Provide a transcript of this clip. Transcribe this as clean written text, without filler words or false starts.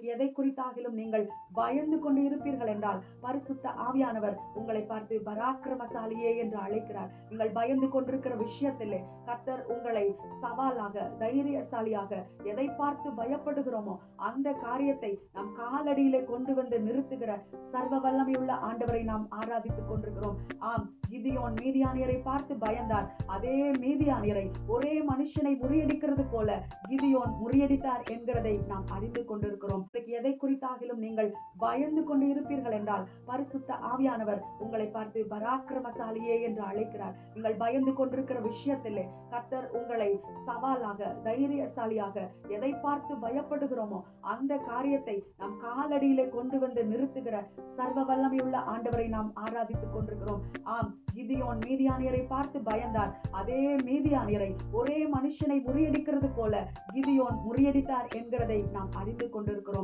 இன்றைக்கு எதை குறித்தாகிலும் நீங்கள் பயந்து கொண்டு இருப்பீர்கள் என்றால் பரிசுத்த ஆவியானவர் உங்களை பார்த்து பராக்கிரமசாலியே என்று அழைக்கிறார். நீங்கள் பயந்து கொண்டிருக்கிற விஷயத்திலே கர்த்தர் உங்களை சவாலாக தைரியசாலியாக எதை பார்த்து பயப்படுகிறோமோ அந்த காரியத்தை நம் காலடியிலே கொண்டு வந்து நிறுத்துகிற சர்வ வல்லமையுள்ள ஆண்டவரை நாம் ஆராதித்துக் கொண்டிருக்கிறோம். ஆம், கிதியோன் மீதியானியரை பார்த்து பயந்தார். அதே மீதியானியரை ஒரே மனுஷனை முறியடிக்கிறது போல கிதியோன் முறியடித்தார் என்கிறதை நாம் அறிந்து கொண்டிருக்கிறோம். எதை குறித்தாகிலும் நீங்கள் பயந்து கொண்டு இருப்பீர்கள் என்றால் பரிசுத்த ஆவியானவர் உங்களை பார்த்து பராக்கிரமசாலியே என்று அழைக்கிறார். நீங்கள் பயந்து கொண்டிருக்கிற விஷயத்திலே கர்த்தர் உங்களை சவாலாக தைரியசாலியாக எதை பார்த்து பயப்படுகிறோமோ அந்த காரியத்தை நம் காலடியிலே கொண்டு வந்து நிறுத்துகிற சர்வ வல்லமையுள்ள ஆண்டவரை நாம் ஆராதித்துக் கொண்டிருக்கிறோம். ஆம், கிதியோன் மீதியானியரை பார்த்து பயந்தார். அதே மீதியானியரை ஒரே மனுஷனை முறியடிக்கிறது போல கிதியோன் முறியடித்தார் என்கிறதை நாம் அறிந்து கொண்டிருக்கிறோம்.